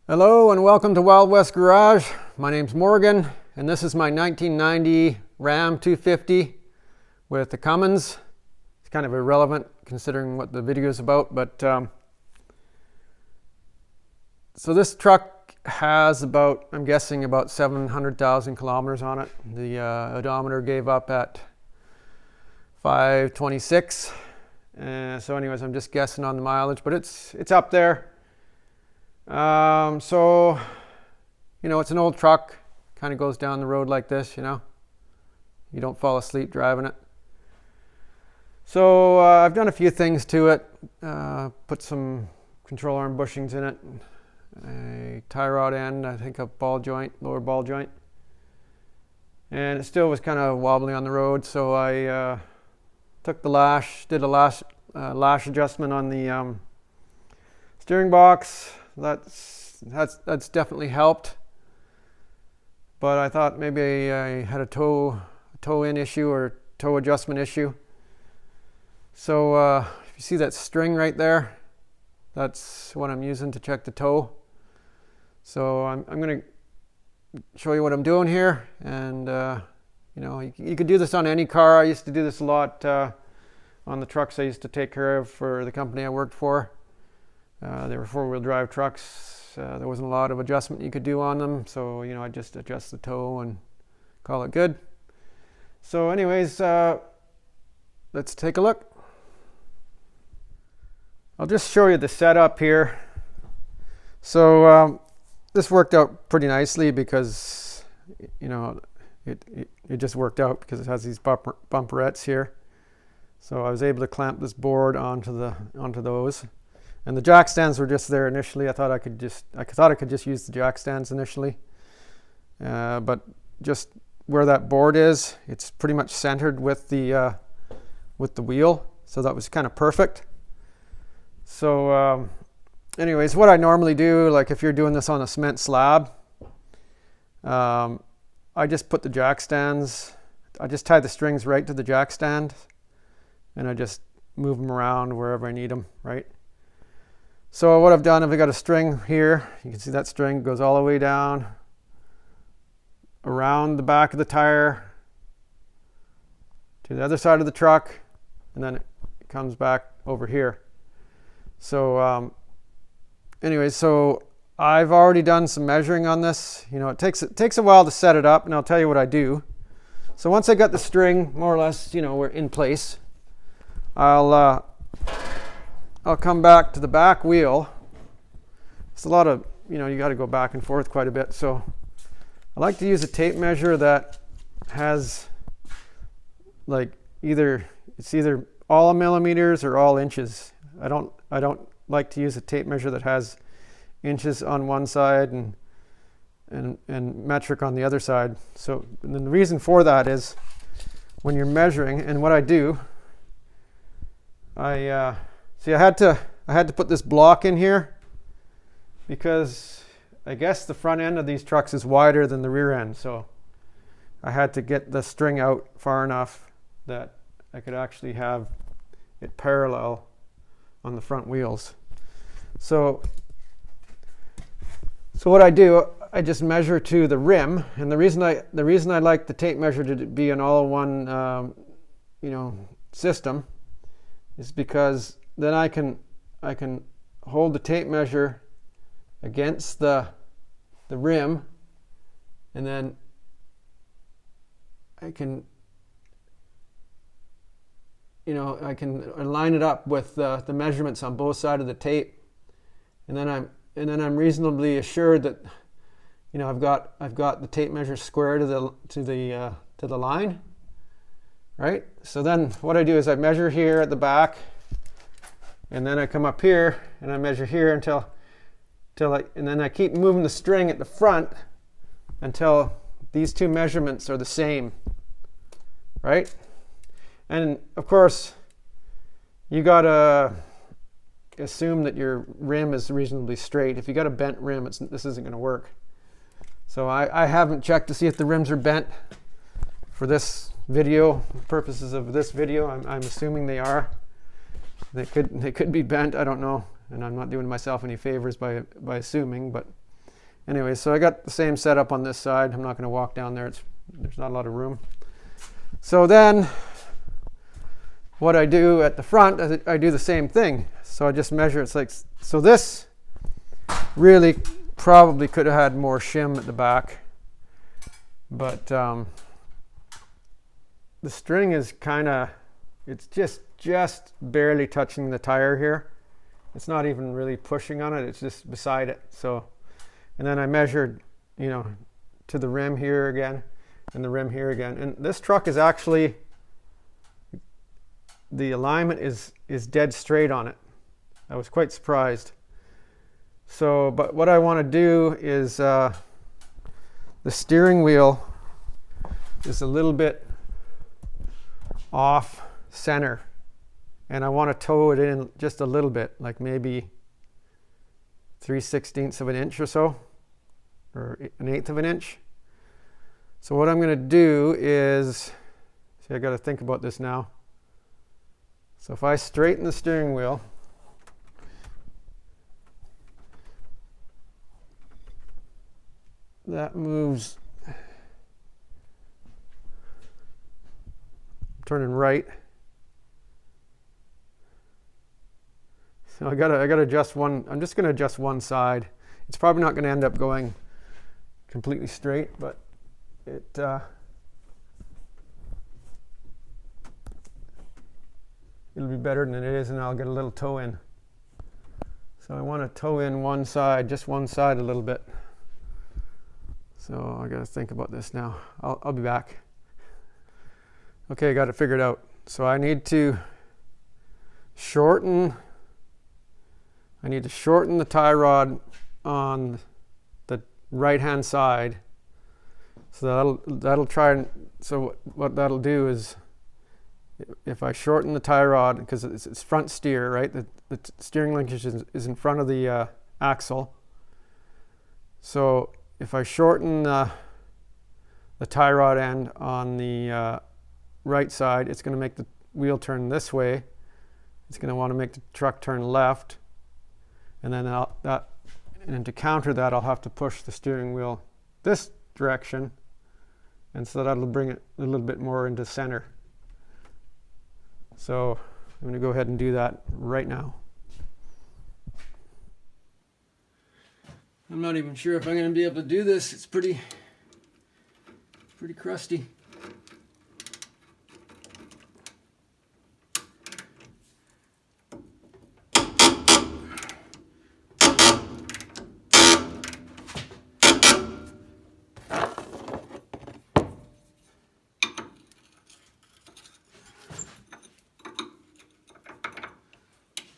Hello and welcome to Wild West Garage. My name's Morgan and this is my 1990 Ram 250 with the Cummins. It's kind of irrelevant considering what the video is about, but so this truck has about, I'm guessing, about 700,000 kilometers on it. The odometer gave up at 526. So anyways, I'm just guessing on the mileage, but it's up there. So, you know, it's an old truck, kind of goes down the road like this, you know, you don't fall asleep driving it. So I've done a few things to it, put some control arm bushings in it, a tie rod end, I think a ball joint, lower ball joint, and it still was kind of wobbly on the road. So I took the lash, did a lash adjustment on the steering box. That's definitely helped, but I thought maybe I had a toe in issue or toe adjustment issue. So if you see that string right there, that's what I'm using to check the toe. So I'm going to show you what I'm doing here, and you know, you could do this on any car. I used to do this a lot on the trucks I used to take care of for the company I worked for. They were four-wheel drive trucks. There wasn't a lot of adjustment you could do on them, so you know, I just adjust the toe and call it good. So anyways, let's take a look. I'll just show you the setup here. So this worked out pretty nicely because, you know, it just worked out because it has these bumperettes here. So I was able to clamp this board onto those. And the jack stands were just there initially. I thought I could just use the jack stands initially, but just where that board is, it's pretty much centered with the wheel, so that was kind of perfect. So, anyways, what I normally do, like if you're doing this on a cement slab, I just put the jack stands. I just tie the strings right to the jack stand, and I just move them around wherever I need them, right? So what I've done, I've got a string here. You can see that string goes all the way down around the back of the tire to the other side of the truck, and then it comes back over here. So anyways, so I've already done some measuring on this. You know, it takes a while to set it up, and I'll tell you what I do. So once I got the string more or less, you know, we're in place, I'll come back to the back wheel. It's a lot of, you know, you got to go back and forth quite a bit. So I like to use a tape measure that has like it's either all millimeters or all inches. I don't like to use a tape measure that has inches on one side and metric on the other side. So and then the reason for that is when you're measuring, and what I do, see, I had to put this block in here because I guess the front end of these trucks is wider than the rear end. So I had to get the string out far enough that I could actually have it parallel on the front wheels. So what I do, I just measure to the rim, and the reason I like the tape measure to be an all-in-one you know, system is because then I can hold the tape measure against the rim, and then I can, you know, I can line it up with the measurements on both sides of the tape, and then I'm reasonably assured that, you know, I've got the tape measure square to the line, right? So then what I do is I measure here at the back, and then I come up here and I measure here until and then I keep moving the string at the front until these two measurements are the same, right? And of course, you gotta assume that your rim is reasonably straight. If you got a bent rim, this isn't going to work. So I haven't checked to see if the rims are bent for this video, purposes of this video. I'm assuming they are. They could be bent. I don't know, and I'm not doing myself any favors by assuming. But Anyway, so I got the same setup on this side. I'm not going to walk down there. There's not a lot of room. So then what I do at the front, I do the same thing. So I just measure. It's like, so this really probably could have had more shim at the back, but the string is kind of, it's just barely touching the tire here. It's not even really pushing on it. It's just beside it. So, and then I measured, you know, to the rim here again and the rim here again. And this truck is actually, the alignment is dead straight on it. I was quite surprised. So, but what I want to do is the steering wheel is a little bit off center, and I want to toe it in just a little bit, like maybe 3/16 of an inch or so, or 1/8 of an inch. So what I'm going to do is, see, I got to think about this now. So if I straighten the steering wheel, that moves, turning right. So I gotta adjust one. I'm just gonna adjust one side. It's probably not gonna end up going completely straight, but it'll be better than it is, and I'll get a little toe in. So I want to toe in one side, just one side a little bit. So I gotta think about this now. I'll be back. Okay, got it figured out. So I need to shorten the tie rod on the right hand side. So that'll try and, so what that'll do is, if I shorten the tie rod, because it's front steer, right? The steering linkage is in front of the axle. So if I shorten the tie rod end on the right side, it's going to make the wheel turn this way. It's going to want to make the truck turn left, and then and to counter that, I'll have to push the steering wheel this direction, and so that'll bring it a little bit more into center. So I'm going to go ahead and do that right now. I'm not even sure if I'm going to be able to do this. It's pretty crusty.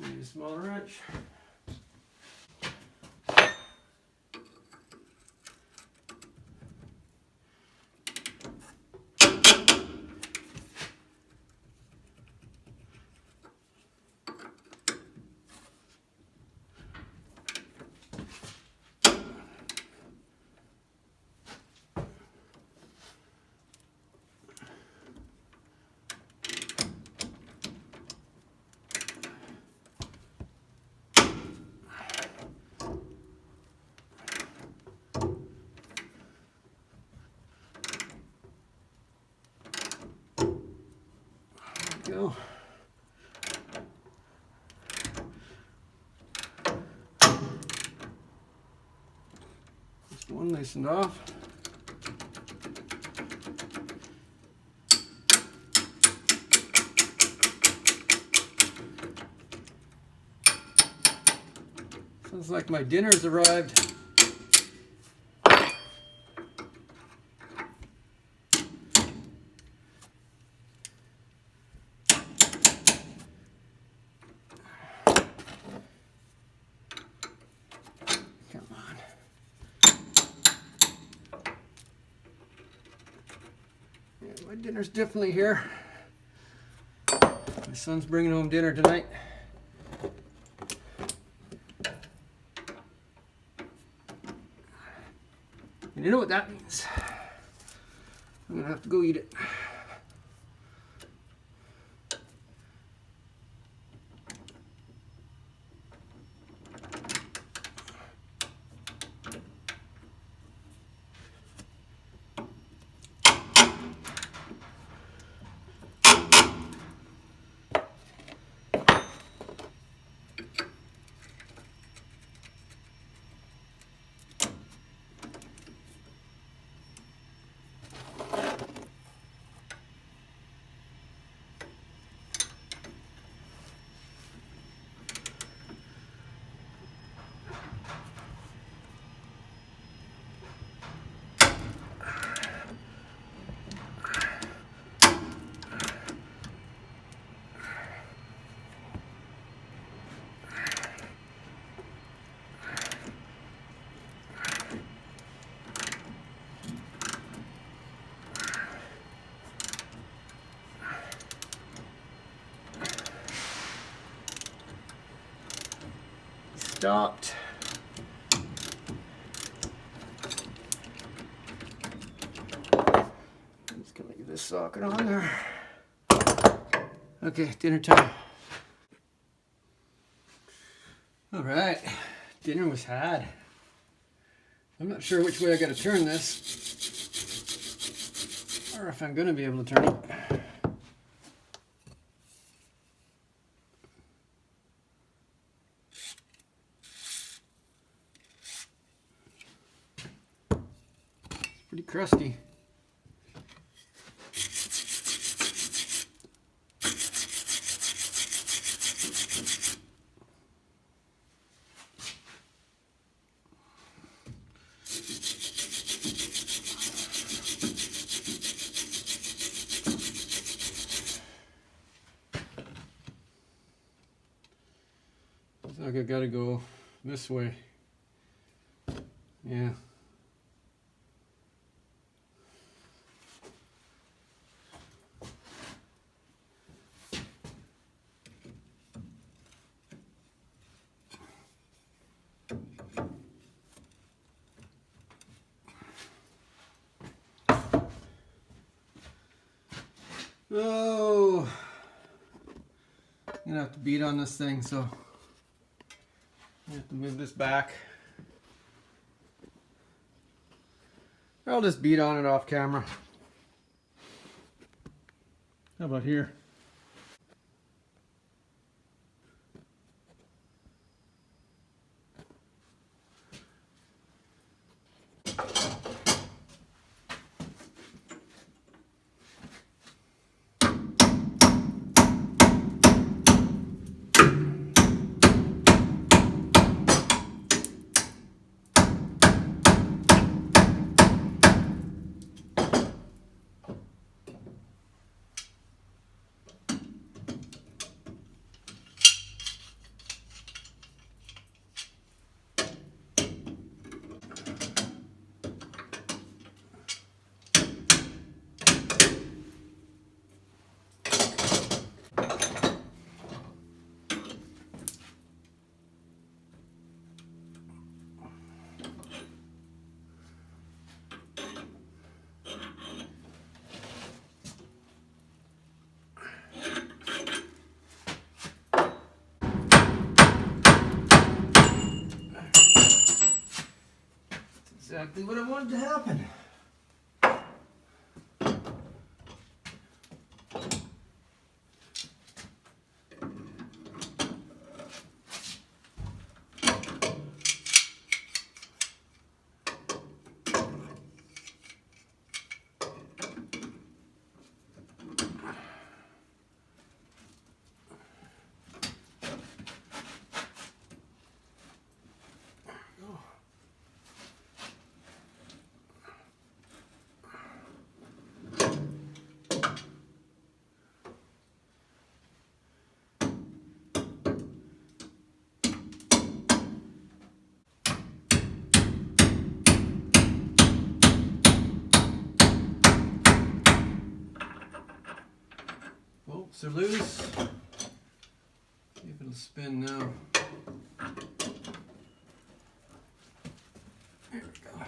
Need a smaller wrench. Go. Just one loosened off. Sounds like my dinner's arrived. My dinner's definitely here. My son's bringing home dinner tonight. And you know what that means. I'm gonna have to go eat it. stopped. Just gonna leave this socket on there. Okay, dinner time. All right, dinner was had. I'm not sure which way I gotta turn this, or if I'm gonna be able to turn it. It's pretty crusty. Looks like I gotta go this way. Yeah. Oh, I'm gonna have to beat on this thing, so I have to move this back. Or I'll just beat on it off camera. How about here? Exactly what I wanted to happen. Bolts are loose. See if it'll spin now. There we go.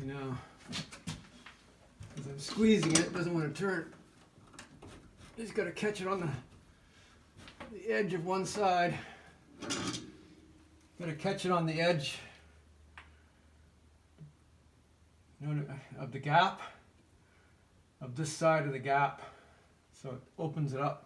now. As I'm squeezing it, it doesn't want to turn. Just got to catch it on the edge of one side. Got to catch it on the edge, of the gap, of this side of the gap, so it opens it up.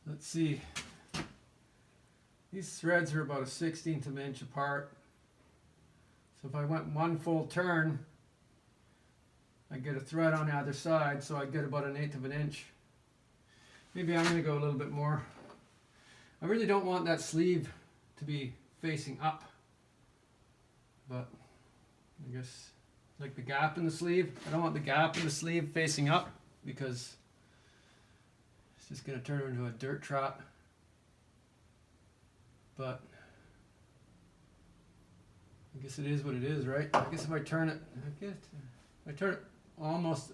Let's see, these threads are about a 1/16 of an inch apart. So if I went one full turn, I get a thread on either side, so I get about 1/8 of an inch. Maybe I'm going to go a little bit more. I really don't want that sleeve to be facing up, but I guess like the gap in the sleeve, I don't want the gap in the sleeve facing up because it's just going to turn into a dirt trap. But I guess it is what it is, right? I guess if I turn it, almost,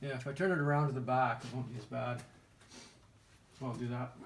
yeah, if I turn it around to the back, it won't be as bad. So I'll do that.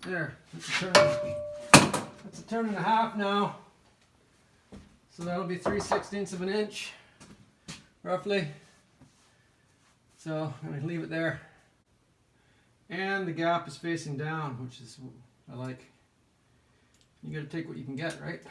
There, that's a turn and a half now. So that'll be 3/16 of an inch, roughly. So I'm going to leave it there. And the gap is facing down, which is what I like. You got to take what you can get, right?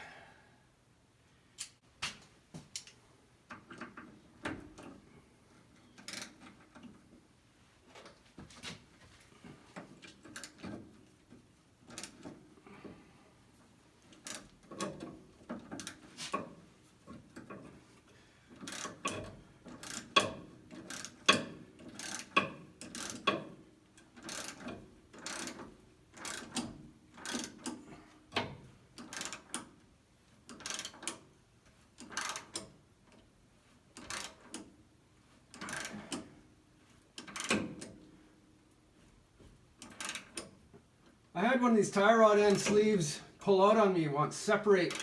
I had one of these tie rod end sleeves pull out on me once, separate.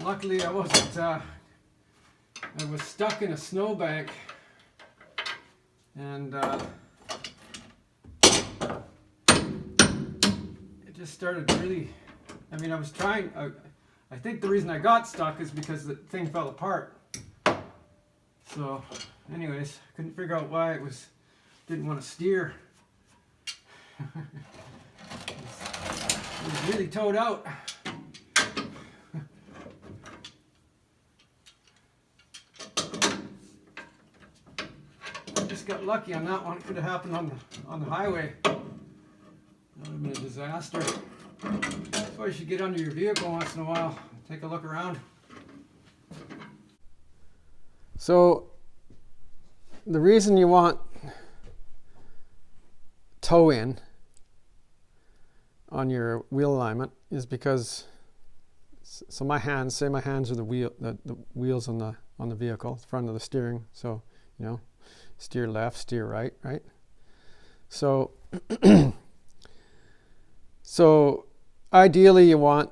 Luckily I wasn't, I was stuck in a snowbank and it just started really, I mean I was trying, I think the reason I got stuck is because the thing fell apart. So anyways, couldn't figure out why it was didn't want to steer. It was really towed out. Just got lucky on that one. It could have happened on the highway. That would have been a disaster. That's why you should get under your vehicle once in a while. Take a look around. So the reason you want toe in on your wheel alignment is because, so my hands are the wheels on the vehicle, the front of the steering. So, you know, steer left, steer right, right? So so ideally you want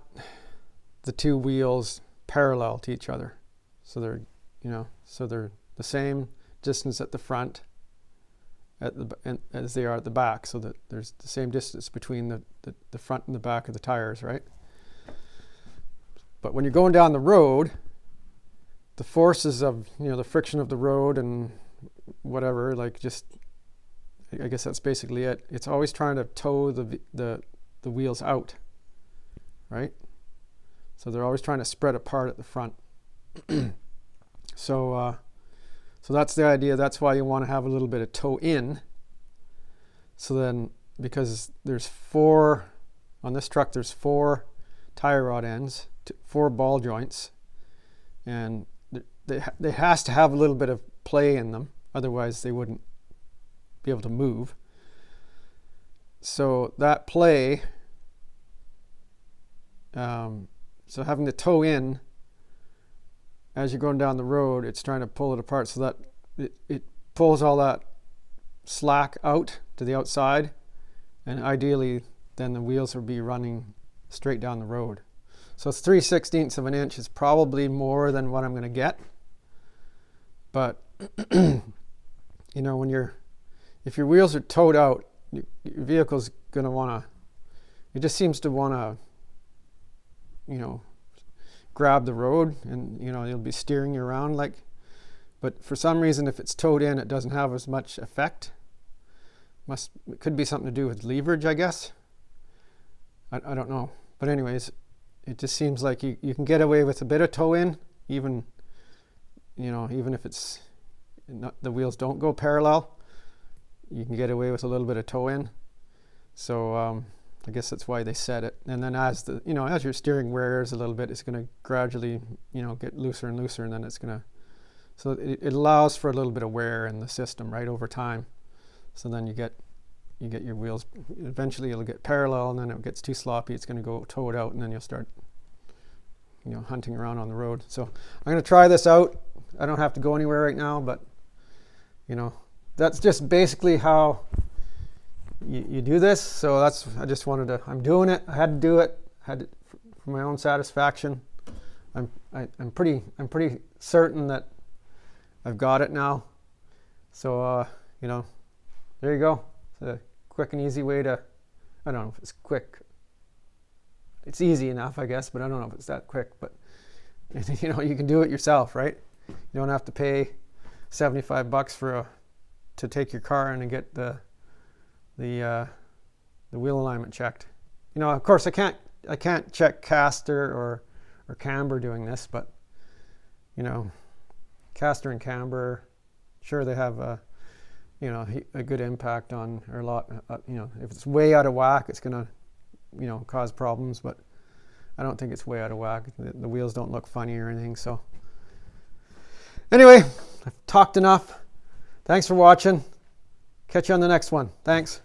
the two wheels parallel to each other. So they're, you know, so they're the same distance at the front as they are at the back, so that there's the same distance between the front and the back of the tires, right? But when you're going down the road, the forces of, you know, the friction of the road and whatever, like, just, I guess that's basically it. It's always trying to tow the wheels out, right? So they're always trying to spread apart at the front. So that's the idea. That's why you want to have a little bit of toe in. So then, because there's on this truck, there's 4 tire rod ends, 4 ball joints, and they has to have a little bit of play in them. Otherwise, they wouldn't be able to move. So that play, so having the toe in, as you're going down the road, it's trying to pull it apart so that it pulls all that slack out to the outside, and ideally then the wheels will be running straight down the road. So 3/16 of an inch is probably more than what I'm going to get, but you know, if your wheels are towed out, your vehicle's going to want to, it just seems to want to, you know, grab the road, and, you know, you'll be steering you around, like, but for some reason, if it's towed in, it doesn't have as much effect. It could be something to do with leverage, I guess. I don't know, but anyways, it just seems like you can get away with a bit of toe in, even, you know, even if it's not, the wheels don't go parallel, you can get away with a little bit of toe in. So I guess that's why they set it. And then as your steering wears a little bit, it's going to gradually, you know, get looser and looser, and then it's going to, so it allows for a little bit of wear in the system, right, over time. So then you get your wheels, eventually it'll get parallel, and then it gets too sloppy, it's going to go tow it out, and then you'll start, you know, hunting around on the road. So I'm going to try this out. I don't have to go anywhere right now, but, you know, that's just basically how you do this. So I just wanted to, I'm doing it. I had to do it. For my own satisfaction. I'm pretty certain that I've got it now. So, you know, there you go. It's a quick and easy way to, I don't know if it's quick. It's easy enough, I guess, but I don't know if it's that quick. But, you know, you can do it yourself, right? You don't have to pay $75 to take your car in and get the wheel alignment checked. You know, of course, I can't check caster or camber doing this, but, you know, caster and camber, sure, they have a good impact on, or a lot, you know, if it's way out of whack, it's gonna, you know, cause problems, but I don't think it's way out of whack. The wheels don't look funny or anything. So anyway, I've talked enough. Thanks for watching. Catch you on the next one. Thanks.